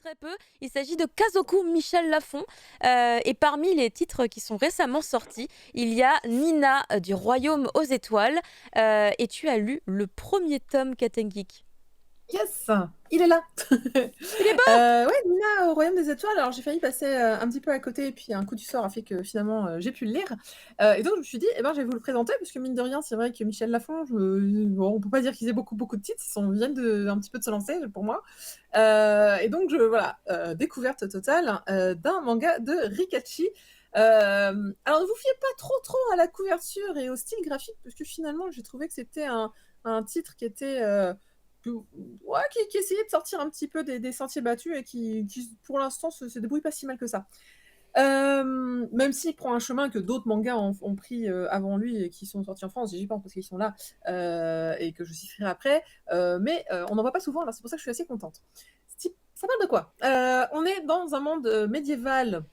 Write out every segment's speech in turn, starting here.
très peu. Il s'agit de Kazoku Michel Lafon. Et parmi les titres qui sont récemment sortis, il y a Nina du Royaume aux étoiles. Et tu as lu le premier tome Katengik. Yes! Il est là! Il est beau! Ouais, Nina au Royaume des étoiles, alors j'ai failli passer, un petit peu à côté et puis un coup du sort a fait que finalement, j'ai pu le lire, et donc je me suis dit: «Eh ben, je vais vous le présenter» parce que mine de rien, c'est vrai que Michel Lafon, bon, on peut pas dire qu'ils aient beaucoup, beaucoup de titres, viennent un petit peu de se lancer pour moi, et donc voilà, découverte totale, d'un manga de Rikachi. Alors ne vous fiez pas trop, trop à la couverture et au style graphique parce que finalement, j'ai trouvé que c'était un titre qui était, ouais, qui essayait de sortir un petit peu des sentiers battus et qui pour l'instant, se débrouille pas si mal que ça. Même s'il prend un chemin que d'autres mangas ont pris, avant lui et qui sont sortis en France, j'y pense parce qu'ils sont là, et que je citerai après, mais on n'en voit pas souvent, alors c'est pour ça que je suis assez contente. Ça parle de quoi? On est dans un monde, médiéval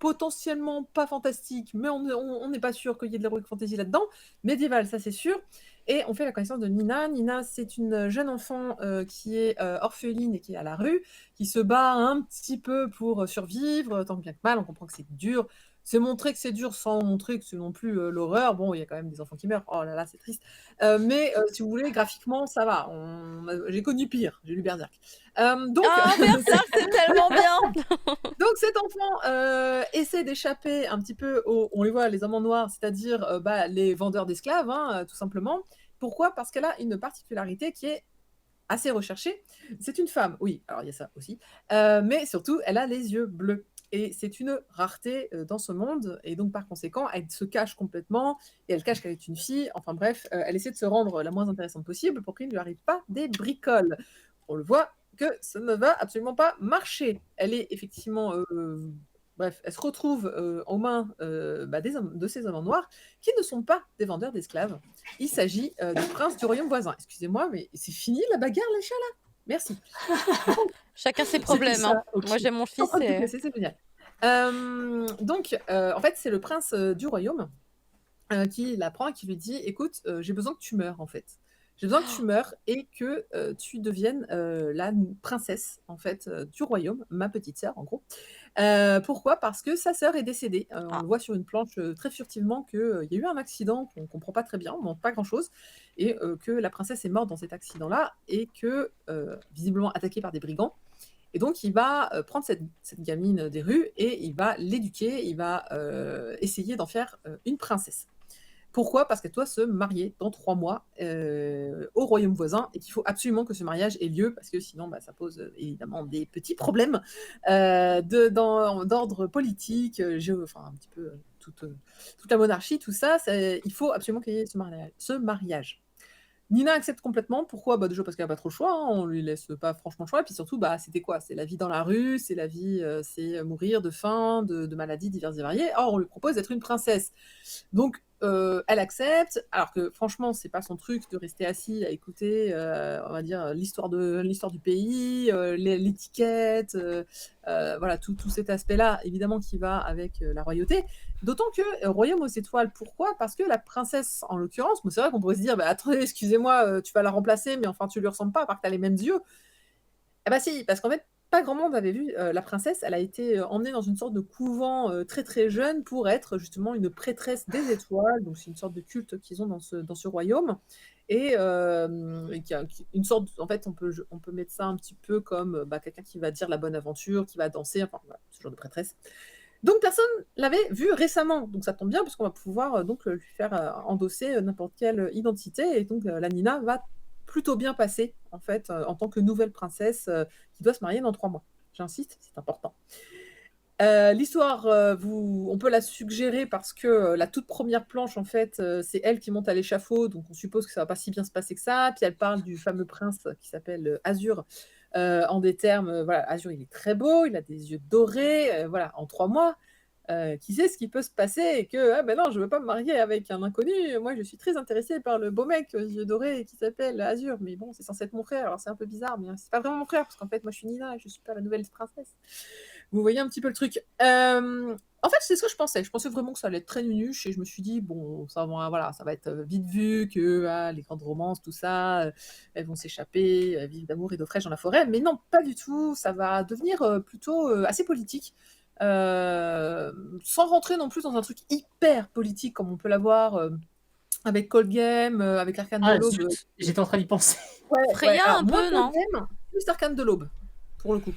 potentiellement pas fantastique, mais on n'est pas sûr qu'il y ait de l'heroic fantasy là-dedans. Médiéval, ça c'est sûr. Et on fait la connaissance de Nina. Nina, c'est une jeune enfant qui est orpheline et qui est à la rue, qui se bat un petit peu pour survivre, tant bien que mal. On comprend que c'est dur. C'est montrer que c'est dur sans montrer que c'est non plus l'horreur. Bon, il y a quand même des enfants qui meurent. Oh là là, c'est triste. Mais si vous voulez, graphiquement, ça va. J'ai connu pire. J'ai lu Berserk. Donc, Ah, Berserk, c'est tellement bien! donc cet enfant essaie d'échapper un petit peu on les voit, les hommes en noir, c'est-à-dire les vendeurs d'esclaves, hein, tout simplement. Pourquoi? Parce qu'elle a une particularité qui est assez recherchée. C'est une femme, oui, alors il y a ça aussi, mais surtout, elle a les yeux bleus. Et c'est une rareté dans ce monde, et donc par conséquent, elle se cache complètement, et elle cache qu'elle est une fille. Enfin bref, elle essaie de se rendre la moins intéressante possible pour qu'il ne lui arrive pas des bricoles. On le voit que ça ne va absolument pas marcher. Elle est effectivement, bref, elle se retrouve aux mains de ces hommes en noir qui ne sont pas des vendeurs d'esclaves. Il s'agit du prince du royaume voisin. Excusez-moi, mais c'est fini la bagarre, les chats là? Merci. Chacun ses C'était problèmes, hein. ça, OK. Moi, Je suis j'aime mon en fils train de tout et casser, c'est génial. Donc, en fait, c'est le prince du royaume qui l'apprend et qui lui dit: «Écoute, j'ai besoin que tu meures, en fait. J'ai besoin que tu meures et que, tu deviennes, la princesse, en fait, du royaume, ma petite sœur, en gros». Pourquoi? Parce que sa sœur est décédée. On ah, le voit sur une planche, très furtivement qu'il y a eu un accident qu'on comprend pas très bien, on montre pas grand-chose et que la princesse est morte dans cet accident-là et que, visiblement attaquée par des brigands et donc il va, prendre cette gamine des rues et il va l'éduquer, il va, essayer d'en faire, une princesse. Pourquoi? Parce qu'elle doit se marier dans 3 mois, au royaume voisin et qu'il faut absolument que ce mariage ait lieu parce que sinon, ça pose, évidemment des petits problèmes, d'ordre politique, enfin un petit peu, toute la monarchie, tout ça, il faut absolument qu'il y ait ce mariage. Nina accepte complètement. Pourquoi? Déjà parce qu'elle a pas trop le choix, hein, on lui laisse pas franchement le choix et puis surtout, c'était quoi? C'est la vie dans la rue, c'est la vie, c'est mourir de faim, de maladies diverses et variées. Or, on lui propose d'être une princesse. Donc, elle accepte, alors que franchement, c'est pas son truc de rester assis à écouter, on va dire, l'histoire du pays, l'étiquette, voilà, tout cet aspect-là, évidemment, qui va avec, la royauté. D'autant que, Royaume aux étoiles, pourquoi? Parce que la princesse, en l'occurrence, bon, c'est vrai qu'on pourrait se dire: «Bah, attendez, excusez-moi, tu vas la remplacer, mais enfin, tu lui ressembles pas, à part que tu as les mêmes yeux». Eh bah si, parce qu'en fait, pas grand monde avait vu, la princesse. Elle a été, emmenée dans une sorte de couvent, très, très jeune pour être justement une prêtresse des étoiles, donc c'est une sorte de culte qu'ils ont dans ce royaume et qui une sorte en fait, on peut mettre ça un petit peu comme, quelqu'un qui va dire la bonne aventure, qui va danser, enfin voilà, ce genre de prêtresse. Donc personne l'avait vue récemment, donc ça tombe bien parce qu'on va pouvoir, donc, lui faire, endosser, n'importe quelle, identité et donc, la Nina va plutôt bien passer, en fait, en tant que nouvelle princesse, qui doit se marier dans 3 mois. J'insiste, c'est important. L'histoire, vous on peut la suggérer parce que, la toute première planche, en fait, c'est elle qui monte à l'échafaud, donc on suppose que ça va pas si bien se passer que ça. Puis elle parle du fameux prince qui s'appelle, Azur, en des termes, voilà, Azur, il est très beau, il a des yeux dorés, voilà, en 3 mois, qui sait ce qui peut se passer et que: «Ah ben non, je veux pas me marier avec un inconnu, moi je suis très intéressée par le beau mec aux yeux dorés qui s'appelle Azur, mais bon, c'est censé être mon frère, alors c'est un peu bizarre, mais c'est pas vraiment mon frère parce qu'en fait moi je suis Nina et je suis pas la nouvelle princesse». Vous voyez un petit peu le truc. En fait, c'est ce que je pensais. Je pensais vraiment que ça allait être très nunuche et je me suis dit, bon, ça va, voilà, ça va être vite vu que les grandes romances, tout ça, elles vont s'échapper, vivre d'amour et d'eau fraîche dans la forêt. Mais non, pas du tout. Ça va devenir plutôt assez politique. Sans rentrer non plus dans un truc hyper politique comme on peut l'avoir avec Cold Game, avec Arcane de l'Aube. Zut, j'étais en train d'y penser. Freya alors, un moins peu, non? Cold Game, plus Arcane de l'Aube, pour le coup.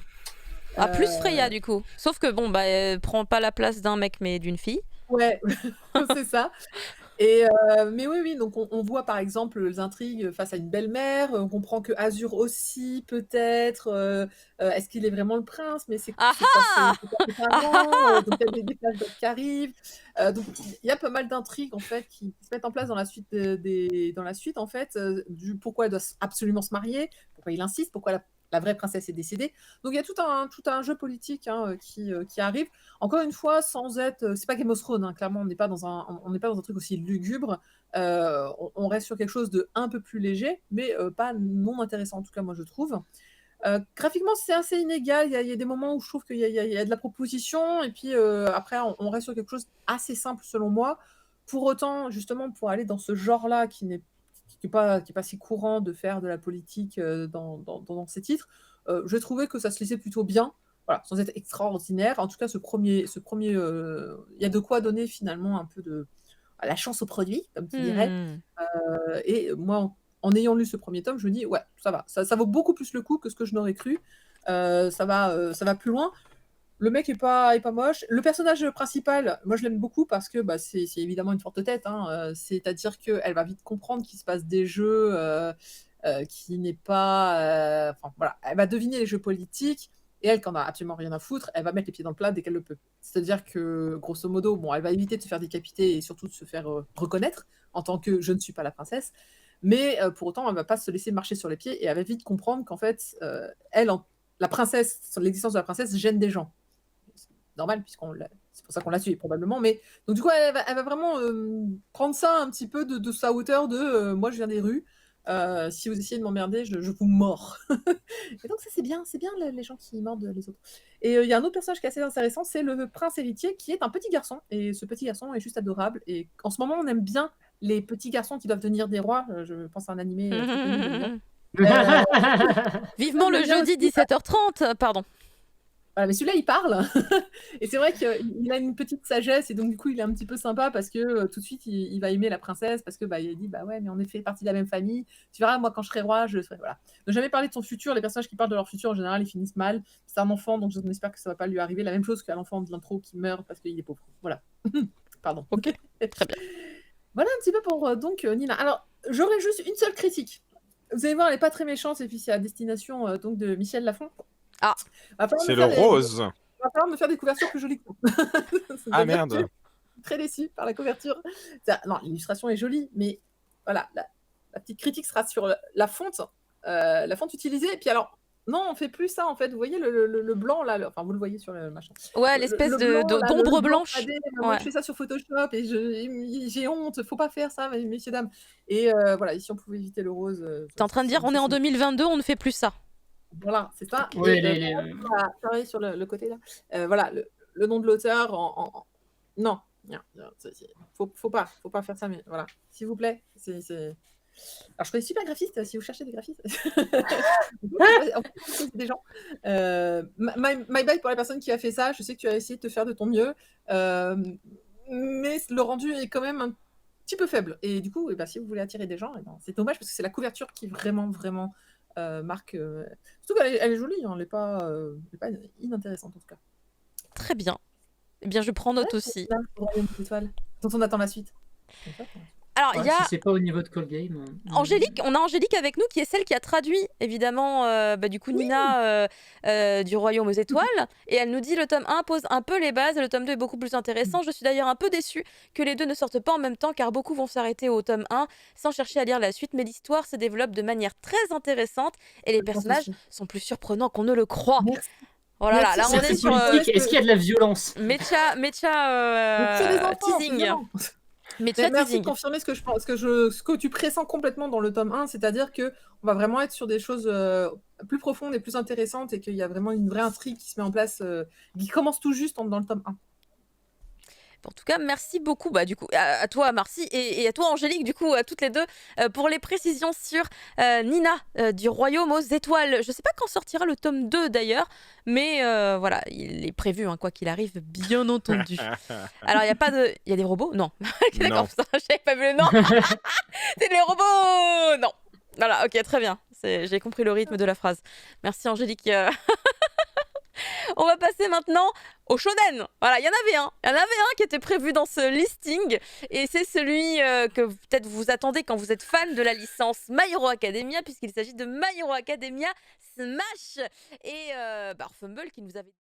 Ah, plus Freya du coup. Sauf que bon, bah, elle prend pas la place d'un mec mais d'une fille. Ouais, c'est ça. Mais oui, donc on voit par exemple les intrigues face à une belle-mère, on comprend que Azur aussi peut-être, est-ce qu'il est vraiment le prince? Mais c'est Ah quoi ses parents? Donc il y a des flashbacks qui arrivent. Donc il y a pas mal d'intrigues en fait qui se mettent en place dans la suite dans la suite en fait, du pourquoi elle doit absolument se marier, pourquoi il insiste, pourquoi la vraie princesse est décédée. Donc il y a tout un jeu politique qui arrive. Encore une fois, sans être, c'est pas Game of Thrones, hein, clairement, on n'est pas dans un truc aussi lugubre. On reste sur quelque chose de un peu plus léger, mais pas non intéressant en tout cas, moi je trouve. Graphiquement, c'est assez inégal. Il y a des moments où je trouve qu'il y a de la proposition, et puis après, on reste sur quelque chose assez simple selon moi. Pour autant, justement, pour aller dans ce genre-là qui n'est pas si courant de faire de la politique dans ces titres, j'ai trouvé que ça se laissait plutôt bien. Voilà, sans être extraordinaire. En tout cas, ce premier, il y a de quoi donner finalement un peu de la chance au produit, comme tu dirais. Et moi, en ayant lu ce premier tome, je me dis, ouais, ça va. Ça vaut beaucoup plus le coup que ce que je n'aurais cru. Ça va plus loin. Le mec est pas moche. Le personnage principal, moi je l'aime beaucoup parce que c'est évidemment une forte tête. C'est-à-dire qu'elle va vite comprendre qu'il se passe des jeux qui n'est pas. Enfin voilà, elle va deviner les jeux politiques et elle, quand elle a absolument rien à foutre, elle va mettre les pieds dans le plat dès qu'elle le peut. C'est-à-dire que grosso modo, bon, elle va éviter de se faire décapiter et surtout de se faire reconnaître en tant que je ne suis pas la princesse. Mais pour autant, elle va pas se laisser marcher sur les pieds et elle va vite comprendre qu'en fait, la princesse, l'existence de la princesse gêne des gens. Normal, c'est pour ça qu'on l'a tué probablement. Mais donc du coup, elle va vraiment prendre ça un petit peu de sa hauteur de moi je viens des rues. Si vous essayez de m'emmerder, je vous mords. Et donc ça c'est bien les gens qui mordent les autres. Et il y a un autre personnage qui est assez intéressant, c'est le prince héritier qui est un petit garçon. Et ce petit garçon est juste adorable. Et en ce moment, on aime bien les petits garçons qui doivent devenir des rois. Je pense à un animé très connu d'ailleurs. Vivement le jeudi 17h30, pardon. Voilà, mais celui-là, il parle. Et c'est vrai qu'il a une petite sagesse. Et donc, du coup, il est un petit peu sympa parce que tout de suite, il va aimer la princesse. Parce que il dit, ouais, mais on est fait partie de la même famille. Tu verras, moi, quand je serai roi, je serai. Voilà. Donc, j'avais parlé de son futur. Les personnages qui parlent de leur futur, en général, ils finissent mal. C'est un enfant, donc j'espère que ça va pas lui arriver. La même chose qu'à l'enfant de l'intro qui meurt parce qu'il est pauvre. Voilà. Pardon. Ok, très bien. Voilà un petit peu pour donc Nina. Alors, j'aurais juste une seule critique. Vous allez voir, elle n'est pas très méchante. Et puis, c'est à destination donc de Michel Lafon. Ah, c'est le rose. Il va falloir me faire des couvertures plus jolies. Ah merde. Très déçu par la couverture. Non, l'illustration est jolie, mais voilà, la petite critique sera sur la fonte utilisée. Et puis alors, non, on fait plus ça en fait. Vous voyez le blanc là, enfin vous le voyez sur le machin. Ouais, l'espèce d'ombre blanche. Moi, je fais ça sur Photoshop et j'ai honte. Faut pas faire ça, messieurs dames. Et voilà, ici on pouvait éviter le rose. T'es en train de dire, on est en 2022, on ne fait plus ça. Voilà, c'est ça. Oui, on va travailler sur le côté là. Voilà, le nom de l'auteur Non, faut pas faire ça, mais voilà, s'il vous plaît. Alors, je connais super graphiste si vous cherchez des graphistes. Des gens. My bad pour la personne qui a fait ça. Je sais que tu as essayé de te faire de ton mieux, mais le rendu est quand même un petit peu faible. Et du coup, si vous voulez attirer des gens, c'est dommage parce que c'est la couverture qui vraiment marque. Surtout qu'elle est jolie, elle n'est pas inintéressante en tout cas. Très bien. Eh bien, je prends note aussi. Dont on attend la suite. Alors, il y a... Si c'est pas au niveau de Cold Game. Angélique, on a Angélique avec nous qui est celle qui a traduit évidemment du coup Nina du Royaume aux Étoiles, et elle nous dit le tome 1 pose un peu les bases et le tome 2 est beaucoup plus intéressant. Je suis d'ailleurs un peu déçue que les deux ne sortent pas en même temps car beaucoup vont s'arrêter au tome 1 sans chercher à lire la suite, mais l'histoire se développe de manière très intéressante et les personnages sont plus surprenants qu'on ne le croit. Merci. Voilà, là on est sur Est-ce qu'il y a de la violence? Mecha teasing. Mais Mais chat merci de teasing. confirmer ce que je pense, ce que tu pressens complètement dans le tome 1, c'est-à-dire que on va vraiment être sur des choses plus profondes et plus intéressantes et qu'il y a vraiment une vraie intrigue qui se met en place, qui commence tout juste dans le tome 1. En tout cas, merci beaucoup du coup, à toi Marcy et à toi Angélique, du coup à toutes les deux, pour les précisions sur Nina du Royaume aux Étoiles. Je sais pas quand sortira le tome 2 d'ailleurs, mais voilà, il est prévu, quoi qu'il arrive, bien entendu. Alors, il y a pas de... Il y a des robots? Non. D'accord, Non. putain, j'avais pas vu le nom. C'est les robots! Non. Voilà, ok, très bien. J'ai compris le rythme de la phrase. Merci Angélique. On va passer maintenant au shonen. Voilà, il y en avait un. Il y en avait un qui était prévu dans ce listing. Et c'est celui que peut-être vous attendez quand vous êtes fan de la licence My Hero Academia, puisqu'il s'agit de My Hero Academia Smash. Et Fumble qui nous avait...